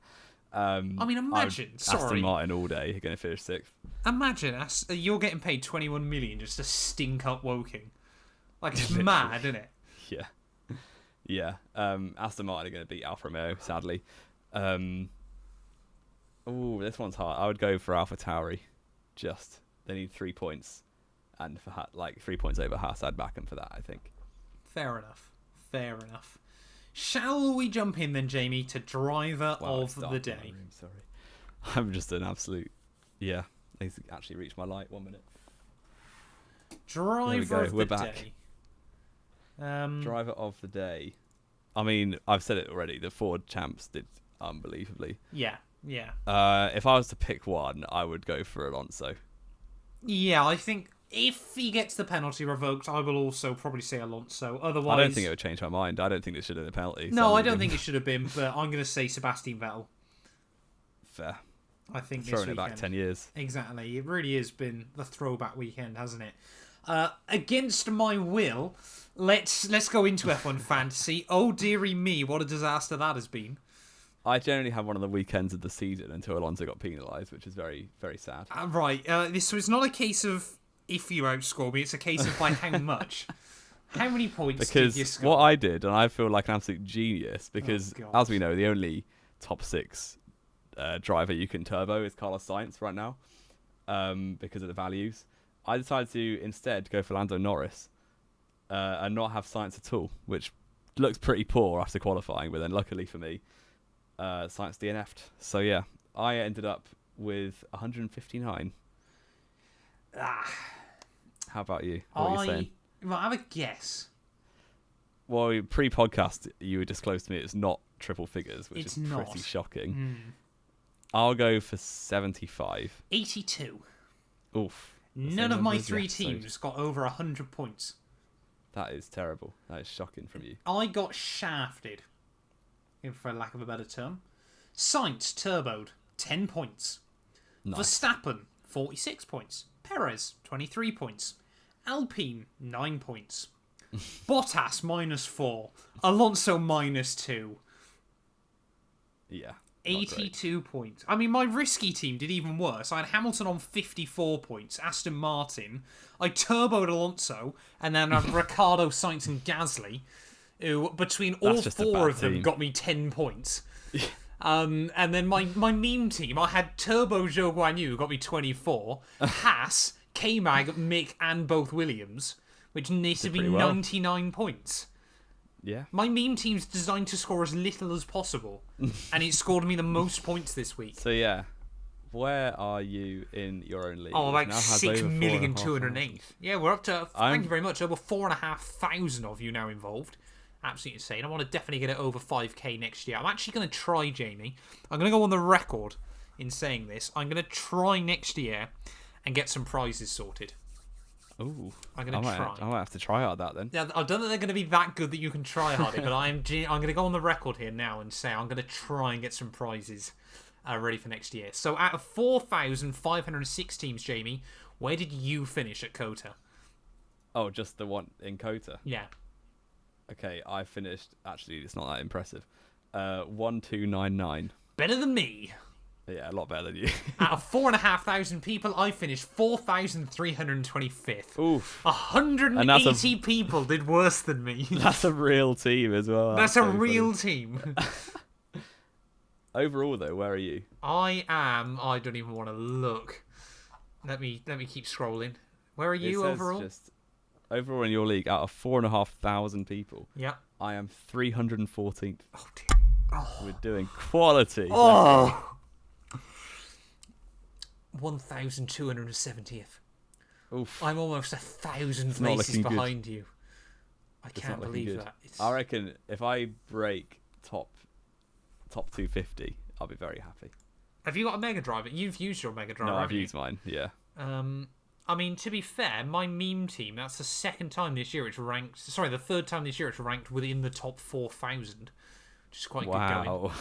I mean, imagine. Aston Martin all day are going to finish 6th. Imagine you're getting paid 21 million just to stink up Woking. Like, it's mad, isn't it? Yeah. Aston Martin are going to beat Alfa Romeo, sadly. This one's hard. I would go for AlphaTauri. They need 3 points, and for 3 points over Haas, I'd back them for that. I think. Fair enough. Shall we jump in then, Jamie, to driver of the day? Sorry, I'm just an absolute. Yeah, He's actually reached my light. 1 minute. Driver of We're the back. day. Driver of the day. I mean, I've said it already. The Ford champs did unbelievably. Yeah. If I was to pick one, I would go for Alonso. Yeah, I think if he gets the penalty revoked, I will also probably say Alonso. Otherwise, I don't think it would change my mind. I don't think this should have been a penalty. No, I don't think it should have been, but I'm going to say Sebastian Vettel. Fair. I think this Throwing weekend. it back 10 years. Exactly. It really has been the throwback weekend, hasn't it? Against my will, let's go into F1 fantasy. Oh dearie me, what a disaster that has been. I generally have one of the weekends of the season until Alonso got penalised, which is very, very sad. Right. So it's not a case of if you outscore me, it's a case of by how much. How many points did you score? What I did, and I feel like an absolute genius, because Oh, as we know, the only top 6 driver you can turbo is Carlos Sainz right now, because of the values. I decided to instead go for Lando Norris and not have Sainz at all, which looks pretty poor after qualifying, but then luckily for me, Sainz DNF'd. So yeah, I ended up with 159. How about you? What are you saying? Well, I have a guess. Well, pre-podcast, you would disclose to me it's not triple figures, which It's is not. pretty shocking. I'll go for 75. 82. Oof. None of my 3 teams got over 100 points. That is terrible. That is shocking from you. I got shafted, for lack of a better term. Sainz turboed, 10 points. Nice. Verstappen, 46 points. Perez, 23 points. Alpine, 9 points. Bottas, -4. Alonso, -2. Yeah. 82 points. I mean, my risky team did even worse. I had Hamilton on 54 points, Aston Martin. I turboed Alonso, and then I had Ricciardo, Sainz, and Gasly, who, between all 4 of them, team. got me 10 points. And then my meme team, I had Turbo Zhou Guanyu, who got me 24, Haas, K-Mag, Mick, and both Williams, which needs to be pretty well. 99 points. Yeah. My meme team's designed to score as little as possible, and it scored me the most points this week. So yeah, where are you in your own league? Oh, like Now has 6,208,000. Yeah, we're up to, thank you very much, over 4,500 of you now involved. Absolutely insane. I want to definitely get it over 5k next year. I'm actually going to try, Jamie. I'm going to go on the record in saying this. I'm going to try next year and get some prizes sorted. Ooh, I'm going to try. I might have to try out that then. Yeah, I don't think they're going to be that good that you can try hard it, but I'm going to go on the record here now and say I'm going to try and get some prizes ready for next year. So out of 4,506 teams, Jamie, where did you finish at Kota? Oh, just the one in Kota? Yeah. Okay, I finished, actually, it's not that impressive. 1299. Better than me. Yeah, a lot better than you. Out of 4,500 people, I finished 4,325th. Oof. 180 people did worse than me. That's a real team as well. That's a so real funny. team. Overall, though, where are you? I don't even want to look. Let me keep scrolling. Where are you It says overall? Just overall in your league, out of 4,500 people, Yeah. I am 314th. Oh, dear. Oh. We're doing quality. Oh. 1,270th. Oof. I'm almost 1,000 not places looking good. behind you. I It's can't not looking believe good. that. It's... I reckon if I break top 250, I'll be very happy. Have you got a Mega Drive? You've used your Mega Drive, No, I've haven't you? used mine, yeah. I mean, to be fair, my meme team, that's the second time this year it's ranked... Sorry, the third time this year it's ranked within the top 4,000. Which is quite good going. Wow.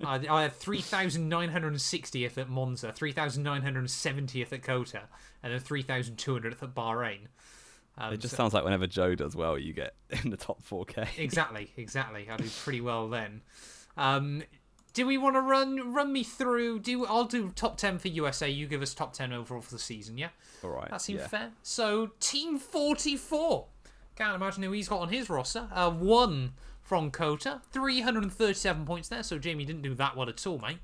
I had 3,960th at Monza, 3,970th at Kota, and then 3,200th at Bahrain. It just sounds like whenever Joe does well, you get in the top 4K. Exactly. I do pretty well then. Do we want to run me through? I'll do top 10 for USA. You give us top 10 overall for the season, yeah? All right. That seems fair. So, Team 44. Can't imagine who he's got on his roster. 1 from Kota. 337 points there, so Jamie didn't do that well at all, mate.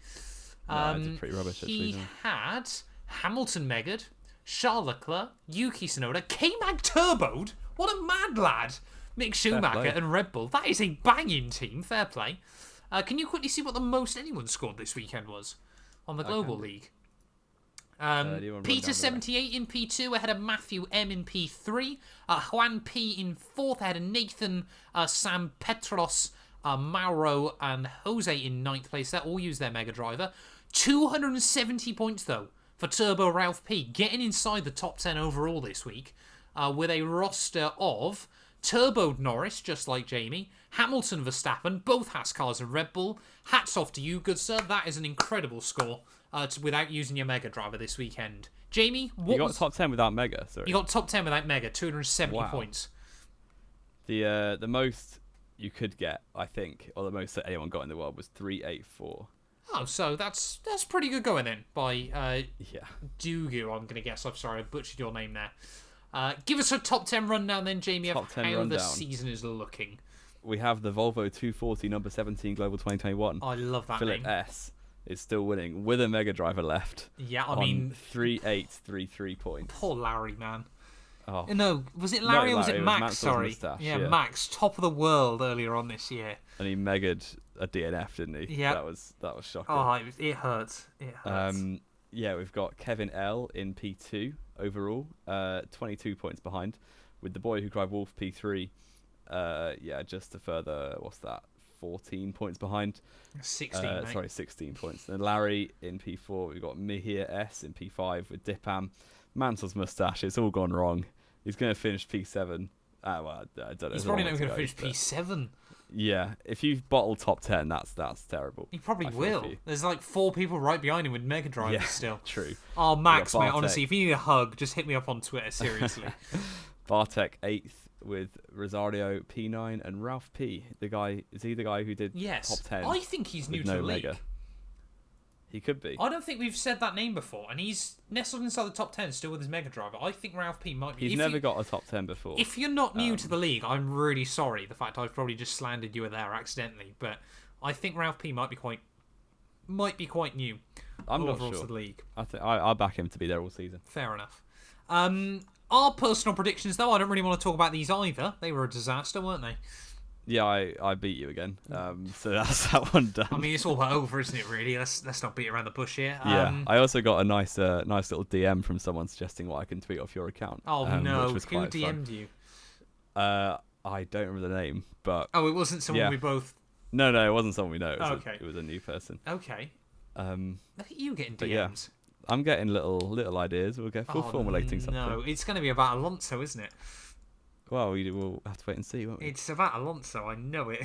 No, I did pretty rubbish, actually. He had Hamilton Megad, Charles Leclerc, Yuki Tsunoda, K-Mag turboed. What a mad lad. Mick Schumacher and Red Bull. That is a banging team. Fair play. Can you quickly see what the most anyone scored this weekend was on the Global League? Peter 78 in P2 ahead of Matthew M in P3. Juan P in 4th ahead of Nathan, Sam Petros, Mauro, and Jose in 9th place. They all use their Mega Driver. 270 points, though, for Turbo Ralph P, getting inside the top 10 overall this week, with a roster of Turbo Norris, just like Jamie, Hamilton, Verstappen, both Haas cars and Red Bull. Hats off to you, good sir. That is an incredible score without using your Mega Driver this weekend. Jamie, what you got top 10 without Mega, sorry. You got top 10 without Mega, 270 points. The most you could get, I think, or the most that anyone got in the world was 384. Oh, so that's pretty good going then by Dugu, I'm going to guess. I'm sorry, I butchered your name there. Give us a top 10 rundown then, Jamie, of how the season is looking. We have the Volvo 240 number 17 Global 2021. I love that Philip name. S is still winning with a Mega Driver left. Yeah, I mean 3833 points. Poor Larry, man. Oh. No, was it Larry or was it Max? Sorry. Mustache, yeah, Max, top of the world earlier on this year. And he megged a DNF, didn't he? Yeah. That was shocking. Oh, it hurts. It hurts. Yeah, we've got Kevin L in P2 overall, 22 points behind, with the boy who cried wolf P3. Just a further 14 points behind. 16. 16 points. Then Larry in P4. We've got Mihir S in P5 with Dipam. Mansel's mustache. It's all gone wrong. He's going to finish P7. I don't know. He's probably not going to finish P7. Yeah, if you bottle top 10, that's terrible. He probably will. There's like 4 people right behind him with Mega Drivers still. True. Oh, Max, mate, honestly, if you need a hug, just hit me up on Twitter, seriously. Bartek 8th with Rosario P9 and Ralph P. Is he the guy who did top 10? I think he's new to the league. Mega. He could be. I don't think we've said that name before, and he's nestled inside the top 10 still with his Mega Driver. I think Ralph P might be. He's never got a top 10 before. If you're not new to the league, I'm really sorry. The fact I've probably just slandered you there accidentally, but I think Ralph P might be quite new. I'm not sure. To the league. I think I'll back him to be there all season. Fair enough. Our personal predictions, though, I don't really want to talk about these either. They were a disaster, weren't they? Yeah, I beat you again. So that's that one done. I mean, it's all about over, isn't it? Really, let's not beat around the bush here. I also got a nice little DM from someone suggesting what I can tweet off your account. Oh no, which was who quite DM'd fun. you? I don't remember the name, but it wasn't someone we both. No, it wasn't someone we know. It was a new person. Okay. Look at you getting DMs. Yeah, I'm getting little ideas. We'll formulating something. No, it's going to be about Alonso, isn't it? Well, we'll have to wait and see, won't we? It's about Alonso, I know it.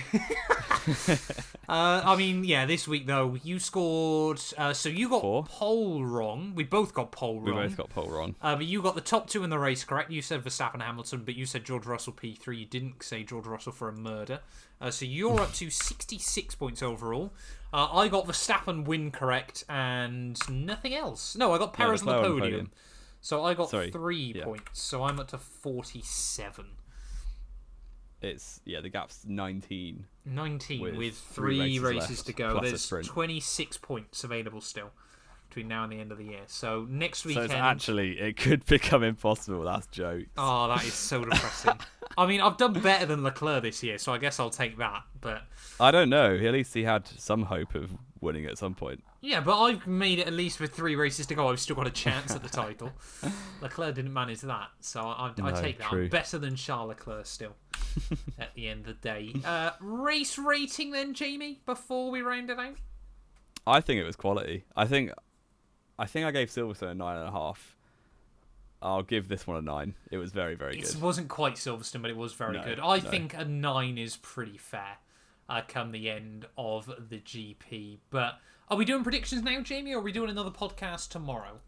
I mean, yeah, this week, though, you scored... so you got 4. pole wrong. We both got pole wrong. But you got the top 2 in the race correct. You said Verstappen Hamilton, but you said George Russell P3. You didn't say George Russell for a murder. So you're up to 66 points overall. I got Verstappen win correct and nothing else. No, I got Perez on the podium. So I got 3 points. So I'm up to 47. The gap's 19. 19 with 3 races to go. There's 26 points available still between now and the end of the year. So next weekend... So it could become impossible. That's jokes. Oh, that is so depressing. I mean, I've done better than Leclerc this year, so I guess I'll take that. But I don't know. At least he had some hope of winning at some point. Yeah, but I've made it at least with 3 races to go. I've still got a chance at the title. Leclerc didn't manage that, so I take that. True. I'm better than Charles Leclerc still at the end of the day. Race rating then, Jamie, before we round it out? I think it was quality. I think I gave Silverstone a 9.5. I'll give this one a 9. It was very, very good. It wasn't quite Silverstone, but it was very good. I think a 9 is pretty fair come the end of the GP. But are we doing predictions now, Jamie, or are we doing another podcast tomorrow?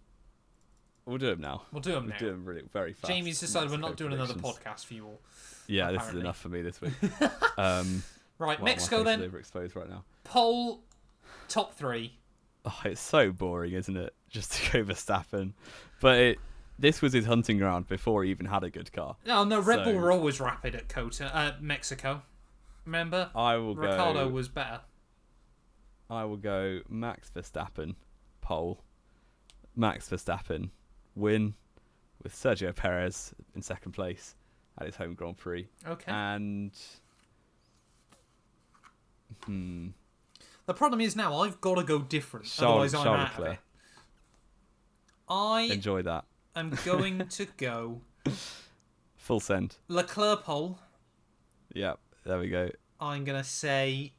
We'll do them now. We'll do them now. We'll do them really very fast. Jamie's decided we're not doing another podcast for you all. Yeah, apparently. This is enough for me this week. Right, Mexico then. Overexposed right now. Pole, top 3. Oh, it's so boring, isn't it? Just to go Verstappen. But this was his hunting ground before he even had a good car. No, Red Bull were always rapid at Mexico. Remember? Ricardo was better. I will go Max Verstappen, pole. Max Verstappen, win with Sergio Perez in second place at his home Grand Prix. Okay. And... The problem is now I've got to go different. Otherwise I'm out of it. I Enjoy that. am going to go Full send. Leclerc pole. Yep, there we go. I'm going to say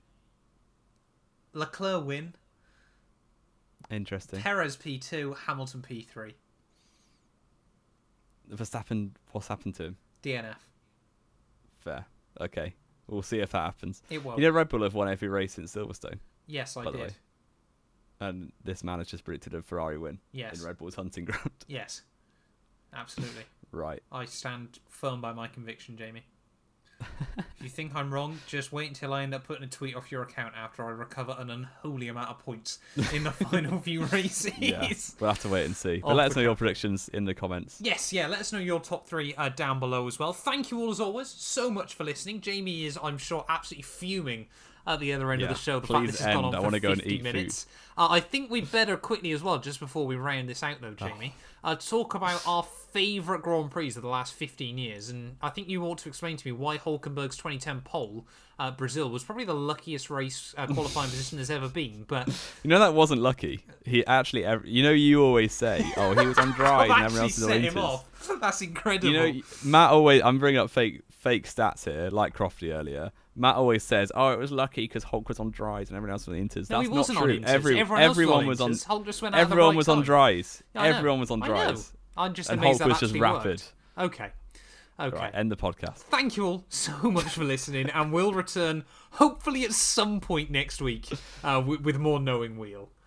Leclerc win. Interesting. Perez P2, Hamilton P3. Verstappen, what's happened to him? DNF. Fair. Okay. We'll see if that happens. It won't. You know Red Bull have won every race since Silverstone? Yes, I by the did. way. And this man has just predicted a Ferrari win Yes. in Red Bull's hunting ground. Yes. Absolutely. Right. I stand firm by my conviction, Jamie. If you think I'm wrong, just wait until I end up putting a tweet off your account after I recover an unholy amount of points in the final few races. Yeah, we'll have to wait and see. But let us know your predictions in the comments. Yes, yeah, let us know your top three down below as well. Thank you all, as always, so much for listening. Jamie is, I'm sure, absolutely fuming at the other end of the show. The fact this has gone on for 50 minutes. I think we'd better quickly as well, just before we round this out though, Jamie, talk about our favourite Grand Prix of the last 15 years. And I think you ought to explain to me why Hulkenberg's 2010 pole, Brazil, was probably the luckiest race qualifying position there's ever been. But you know that wasn't lucky. He actually, you always say, oh, he was on dry and everyone else was on set inters. him off. That's incredible. You know, Matt always, I'm bringing up fake stats here, like Crofty earlier. Matt always says, "Oh, it was lucky because Hulk was on dries and everyone else was on inters." No, That's he wasn't not true. on inters. Everyone was on. Hulk just went out Everyone the was right on time. dries. Yeah, I know. Everyone was on I dries. know. I'm just and amazed Hulk was that just actually rapid. worked. Okay. Right, end the podcast. Thank you all so much for listening, and we'll return hopefully at some point next week with more Knowing Wheel.